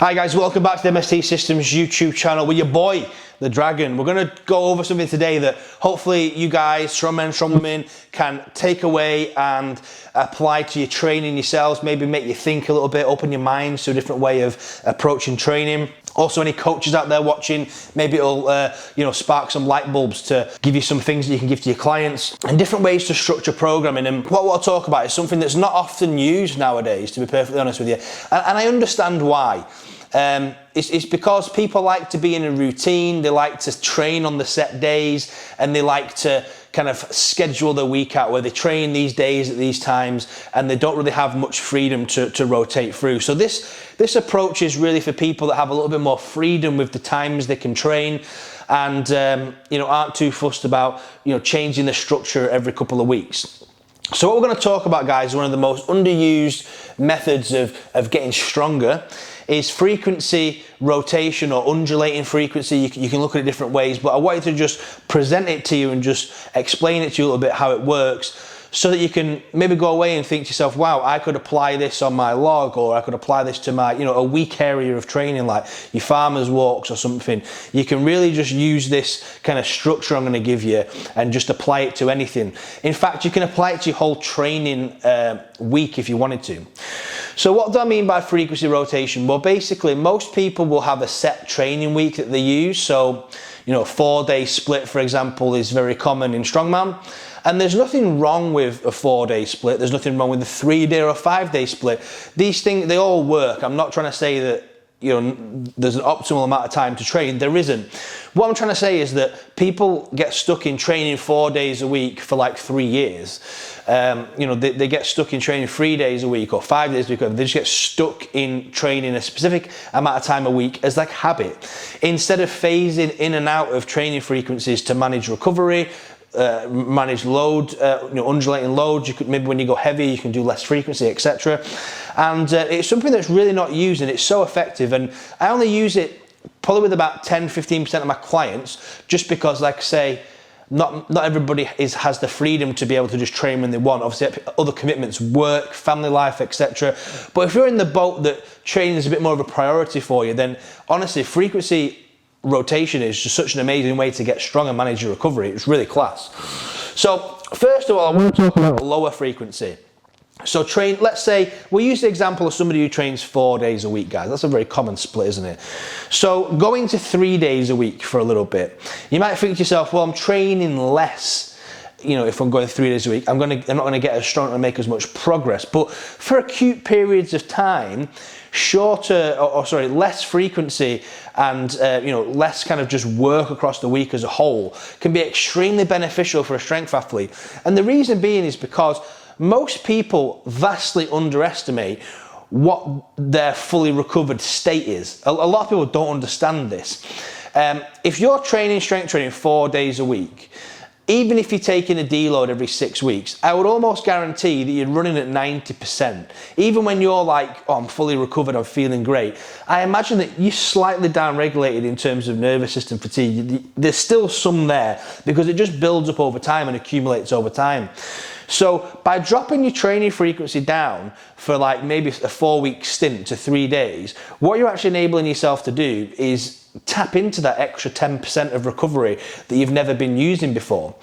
Hi guys, welcome back to the MST Systems YouTube channel with your boy, the Dragon. We're going to go over something today that hopefully you guys, strongmen, strongwomen, can take away and apply to your training yourselves, maybe make you think a little bit, open your minds to a different way of approaching training. Also, any coaches out there watching, maybe it'll spark some light bulbs to give you some things that you can give to your clients and different ways to structure programming. And what we'll talk about is something that's not often used nowadays, to be perfectly honest with you. And I understand why. It's because people like to be in a routine, they like to train on the set days, and they like to kind of schedule their week out where they train these days at these times, and they don't really have much freedom to rotate through. So this approach is really for people that have a little bit more freedom with the times they can train, and aren't too fussed about changing the structure every couple of weeks. So what we're going to talk about, guys, is one of the most underused methods of getting stronger is frequency rotation or undulating frequency. You can look at it different ways, but I wanted to just present it to you and just explain it to you a little bit how it works, so that you can maybe go away and think to yourself, wow, I could apply this on my log, or I could apply this to my, a weak area of training like your farmer's walks or something. You can really just use this kind of structure I'm going to give you and just apply it to anything. In fact, you can apply it to your whole training week if you wanted to. So what do I mean by frequency rotation? Well, basically, most people will have a set training week that they use. So, a 4-day split, for example, is very common in Strongman. And there's nothing wrong with a 4-day split. There's nothing wrong with a 3-day or a 5-day split. These things, they all work. I'm not trying to say that there's an optimal amount of time to train. There isn't. What I'm trying to say is that people get stuck in training 4 days a week for like 3 years. They get stuck in training 3 days a week or 5 days a week. They just get stuck in training a specific amount of time a week as like habit, instead of phasing in and out of training frequencies to manage recovery, manage load, undulating loads. You could, maybe when you go heavy, you can do less frequency, etc. And it's something that's really not used, and it's so effective. And I only use it probably with about 10-15% of my clients, just because, like I say, not everybody has the freedom to be able to just train when they want. Obviously, other commitments, work, family life, etc. But if you're in the boat that training is a bit more of a priority for you, then honestly, frequency rotation is just such an amazing way to get strong and manage your recovery. It's really class. So first of all, I want to talk about lower frequency. So let's say, we'll use the example of somebody who trains 4 days a week, guys. That's a very common split, isn't it? So going to 3 days a week for a little bit, you might think to yourself, well, I'm training less. If I'm going 3 days a week, I'm not going to get as strong and make as much progress. But for acute periods of time, less frequency and less kind of just work across the week as a whole can be extremely beneficial for a strength athlete. And the reason being is because most people vastly underestimate what their fully recovered state is. A lot of people don't understand this. If you're strength training 4 days a week, even if you're taking a deload every 6 weeks, I would almost guarantee that you're running at 90%. Even when you're like, oh, I'm fully recovered, I'm feeling great, I imagine that you're slightly down-regulated in terms of nervous system fatigue. There's still some there, because it just builds up over time and accumulates over time. So by dropping your training frequency down for like maybe a 4-week stint to 3 days, what you're actually enabling yourself to do is tap into that extra 10% of recovery that you've never been using before.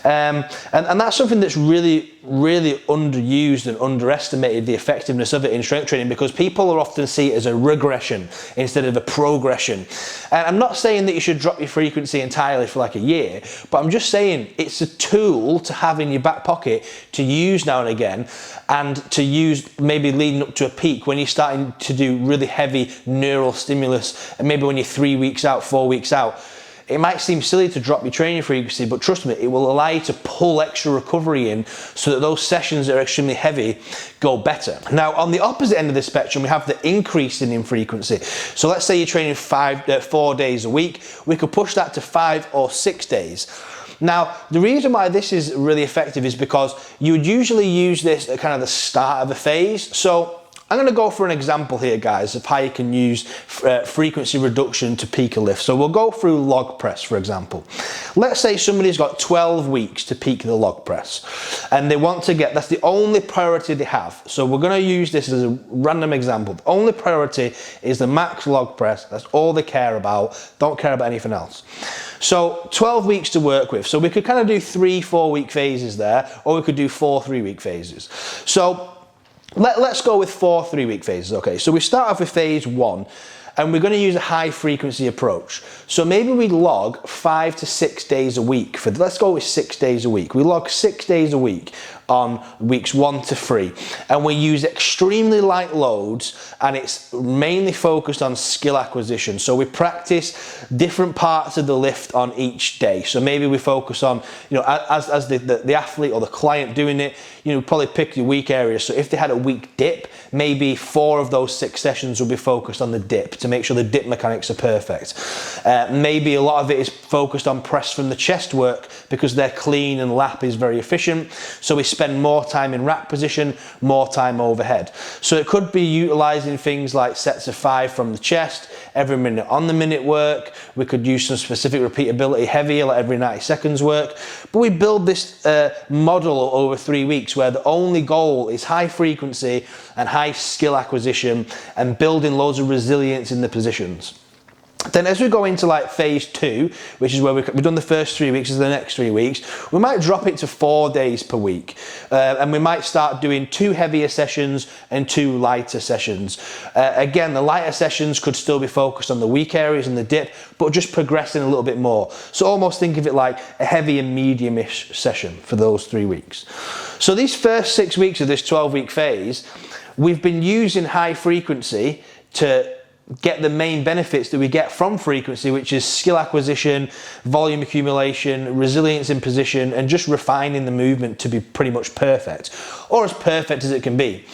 And that's something that's really, really underused and underestimated, the effectiveness of it in strength training, because people are often see it as a regression instead of a progression. And I'm not saying that you should drop your frequency entirely for like a year, but I'm just saying it's a tool to have in your back pocket to use now and again, and to use maybe leading up to a peak when you're starting to do really heavy neural stimulus, and maybe when you're 3 weeks out, 4 weeks out. It might seem silly to drop your training frequency, but trust me, it will allow you to pull extra recovery in so that those sessions that are extremely heavy go better. Now, on the opposite end of the spectrum, we have the increase in frequency. So let's say you're training 4 days a week. We could push that to 5 or 6 days. Now, the reason why this is really effective is because you would usually use this at kind of the start of a phase. So I'm going to go for an example here, guys, of how you can use frequency reduction to peak a lift. So we'll go through log press, for example. Let's say somebody's got 12 weeks to peak the log press, and they want to get, that's the only priority they have. So we're going to use this as a random example. The only priority is the max log press. That's all they care about. Don't care about anything else. So 12 weeks to work with. So we could kind of do 3 4-week phases there, or we could do 4 3-week phases. So let's go with 4 3-week phases. Okay, so we start off with phase 1, and we're going to use a high frequency approach. So maybe we log 5 to 6 days a week. Let's go with 6 days a week. We log 6 days a week on weeks 1 to 3, and we use extremely light loads, and it's mainly focused on skill acquisition. So we practice different parts of the lift on each day. So maybe we focus on, you know, as the athlete or the client doing it, you know, probably pick your weak areas. So if they had a weak dip, maybe 4 of those 6 sessions will be focused on the dip to make sure the dip mechanics are perfect. Maybe a lot of it is focused on press from the chest work because they're clean and lap is very efficient. So we spend more time in rack position, more time overhead. So it could be utilizing things like sets of 5 from the chest, every minute on the minute work. We could use some specific repeatability heavier, like every 90 seconds work. But we build this model over 3 weeks where the only goal is high frequency and high skill acquisition and building loads of resilience in the positions. Then as we go into like phase 2, which is where we've done the first 3 weeks, is the next 3 weeks, we might drop it to 4 days per week. And we might start doing 2 heavier sessions and 2 lighter sessions. Again, the lighter sessions could still be focused on the weak areas and the dip, but just progressing a little bit more. So almost think of it like a heavy and medium-ish session for those 3 weeks. So these first 6 weeks of this 12-week phase, we've been using high frequency to get the main benefits that we get from frequency, which is skill acquisition, volume accumulation, resilience in position, and just refining the movement to be pretty much perfect, or as perfect as it can be.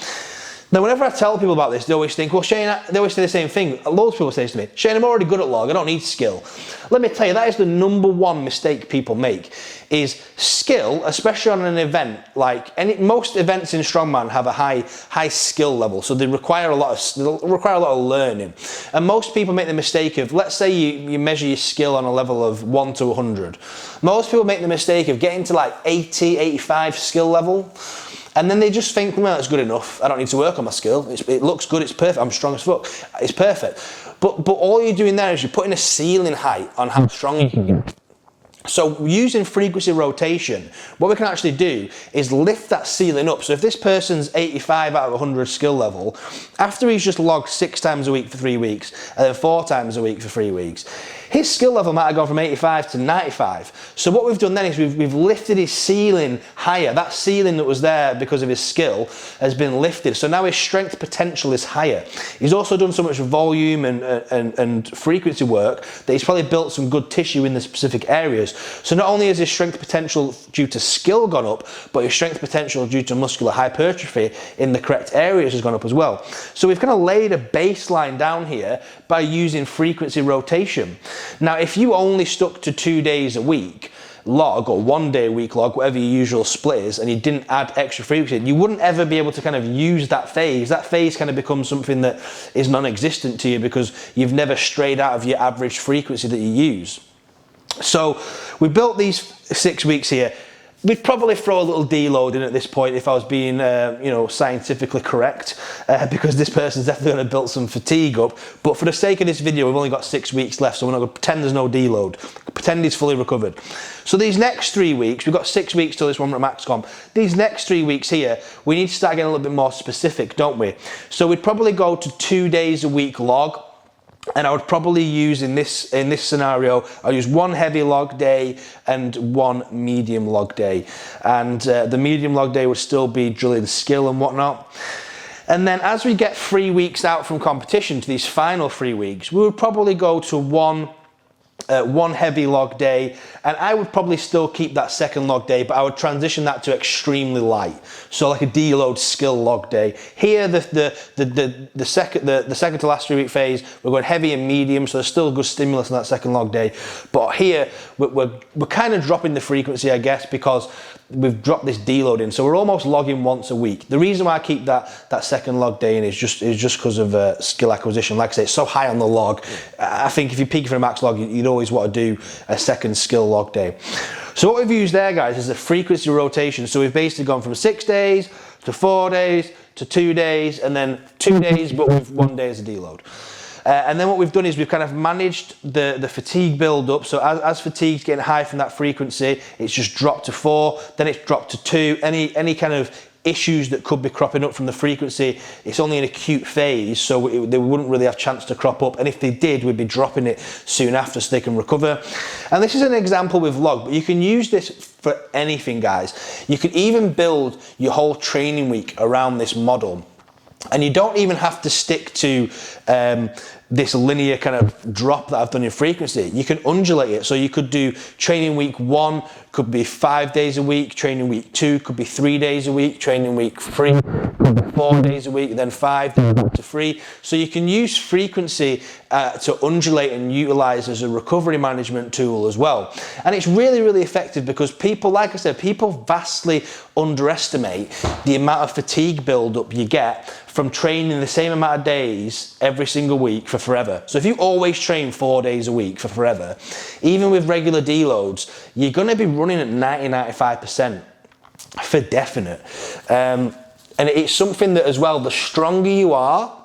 Now, whenever I tell people about this, they always think, well, Shane, they always say the same thing. Loads of people say to me, Shane, I'm already good at log, I don't need skill. Let me tell you, that is the #1 mistake people make, is skill, especially on an event. Like most events in Strongman have a high skill level, so they require a lot of learning. And most people make the mistake of, let's say you measure your skill on a level of 1 to 100. Most people make the mistake of getting to like 80, 85 skill level, and then they just think, well, it's good enough. I don't need to work on my skill. It looks good. It's perfect. I'm strong as fuck. It's perfect. But all you're doing there is you're putting a ceiling height on how strong you can get. So using frequency rotation, what we can actually do is lift that ceiling up. So if this person's 85 out of 100 skill level, after he's just logged 6 times a week for 3 weeks, and then 4 times a week for 3 weeks, his skill level might have gone from 85 to 95. So what we've done then is we've lifted his ceiling higher. That ceiling that was there because of his skill has been lifted. So now his strength potential is higher. He's also done so much volume and frequency work that he's probably built some good tissue in the specific areas. So not only is his strength potential due to skill gone up, but his strength potential due to muscular hypertrophy in the correct areas has gone up as well. So we've kind of laid a baseline down here by using frequency rotation. Now, if you only stuck to 2 days a week log, or 1 day a week log, whatever your usual split is, and you didn't add extra frequency, you wouldn't ever be able to kind of use that phase. That phase kind of becomes something that is non-existent to you because you've never strayed out of your average frequency that you use. So we built these 6 weeks here. We'd probably throw a little deload in at this point if I was being, scientifically correct, because this person's definitely going to build some fatigue up. But for the sake of this video, we've only got 6 weeks left, so we're not going to pretend there's no deload. Pretend he's fully recovered. So these next 3 weeks, we've got 6 weeks till this one at max comp. These next 3 weeks here, we need to start getting a little bit more specific, don't we? So we'd probably go to 2 days a week log. And I would probably use in this scenario, I'll use 1 heavy log day and 1 medium log day. And the medium log day would still be drilling skill and whatnot. And then as we get 3 weeks out from competition to these final 3 weeks, we would probably go to one heavy log day, and I would probably still keep that second log day, but I would transition that to extremely light, so like a deload skill log day. Here, the second to last 3 week phase, we're going heavy and medium, so there's still good stimulus on that second log day. But here, we're kind of dropping the frequency, I guess, because we've dropped this deload in. So we're almost logging once a week. The reason why I keep that second log day in is just because of skill acquisition. Like I say, it's so high on the log. I think if you're peaking for a max log, you'd always want to do a second skill log day. So what we've used there, guys, is the frequency rotation. So we've basically gone from 6 days to 4 days to 2 days, and then 2 days, but with 1 day as a deload. And then what we've done is we've kind of managed the fatigue build up. So as fatigue's getting high from that frequency, it's just dropped to 4, then it's dropped to 2. Any kind of issues that could be cropping up from the frequency, it's only an acute phase, so they wouldn't really have chance to crop up. And if they did, we'd be dropping it soon after so they can recover. And this is an example with log, but you can use this for anything, guys. You can even build your whole training week around this model. And you don't even have to stick to this linear kind of drop that I've done in frequency. You can undulate it. So you could do training week 1 could be 5 days a week, training week 2 could be 3 days a week, training week 3 could be 4 days a week, then 5, then up to 3. So you can use frequency to undulate and utilize as a recovery management tool as well. And it's really, really effective because people, like I said, people vastly underestimate the amount of fatigue buildup you get from training the same amount of days every single week for forever. So if you always train 4 days a week for forever, even with regular deloads, you're going to be running at 90-95% for definite. And it's something that as well, the stronger you are,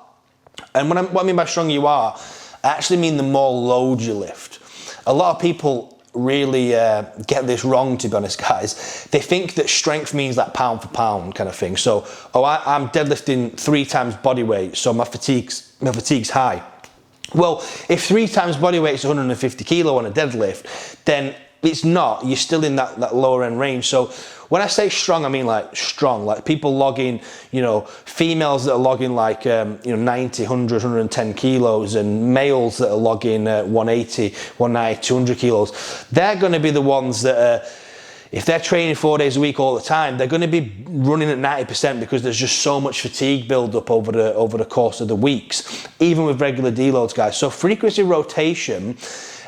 and what I mean by stronger you are, I actually mean the more load you lift. A lot of people really get this wrong, to be honest, guys. They think that strength means like pound for pound kind of thing. So, I'm deadlifting 3 times body weight, so my fatigue's high. Well, if 3 times body weight is 150 kilo on a deadlift, then it's not. You're still in that lower end range. So when I say strong, I mean like strong, like people logging, females that are logging like, 90, 100, 110 kilos, and males that are logging 180, 190, 200 kilos. They're going to be the ones that are, if they're training 4 days a week all the time, they're going to be running at 90% because there's just so much fatigue build up over the course of the weeks, even with regular deloads, guys. So frequency rotation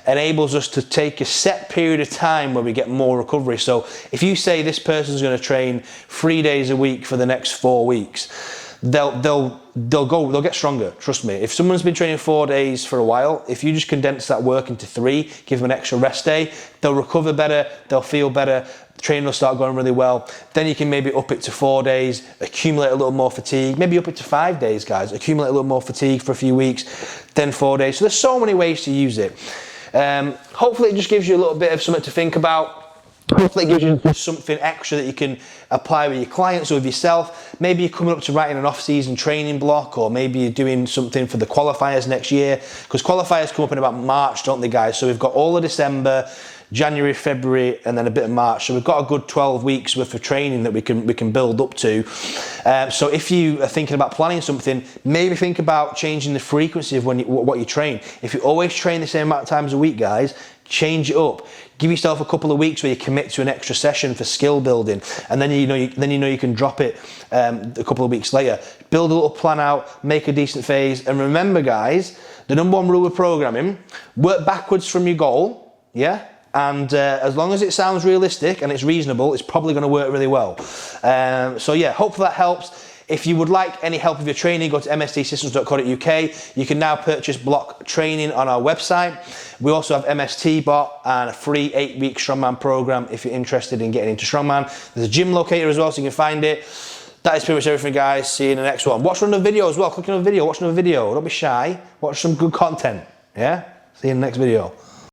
enables us to take a set period of time where we get more recovery. So if you say this person's going to train 3 days a week for the next 4 weeks, they'll get stronger. Trust me. If someone's been training 4 days for a while, if you just condense that work into 3, give them an extra rest day, they'll recover better, they'll feel better, the training will start going really well. Then you can maybe up it to 4 days, accumulate a little more fatigue, maybe up it to 5 days, guys, accumulate a little more fatigue for a few weeks, then 4 days. So there's so many ways to use it. Hopefully it just gives you a little bit of something to think about. Hopefully it gives you something extra that you can apply with your clients or with yourself. Maybe you're coming up to writing an off-season training block, or maybe you're doing something for the qualifiers next year, because qualifiers come up in about March, don't they, guys? So we've got all of December, January, February, and then a bit of March. So we've got a good 12 weeks worth of training that we can build up to. So if you are thinking about planning something, maybe think about changing the frequency of what you train. If you always train the same amount of times a week, guys, change it up. Give yourself a couple of weeks where you commit to an extra session for skill building, and then you can drop it a couple of weeks later. Build a little plan out, make a decent phase, and remember, guys, the number one rule of programming: work backwards from your goal. Yeah. And as long as it sounds realistic and it's reasonable, it's probably going to work really well. So yeah, hopefully that helps. If you would like any help with your training, go to mstsystems.co.uk. You can now purchase block training on our website. We also have MST Bot and a free 8-week Strongman program if you're interested in getting into Strongman. There's a gym locator as well, so you can find it. That is pretty much everything, guys. See you in the next one. Watch another video as well. Click on a video, watch another video. Don't be shy. Watch some good content. Yeah? See you in the next video.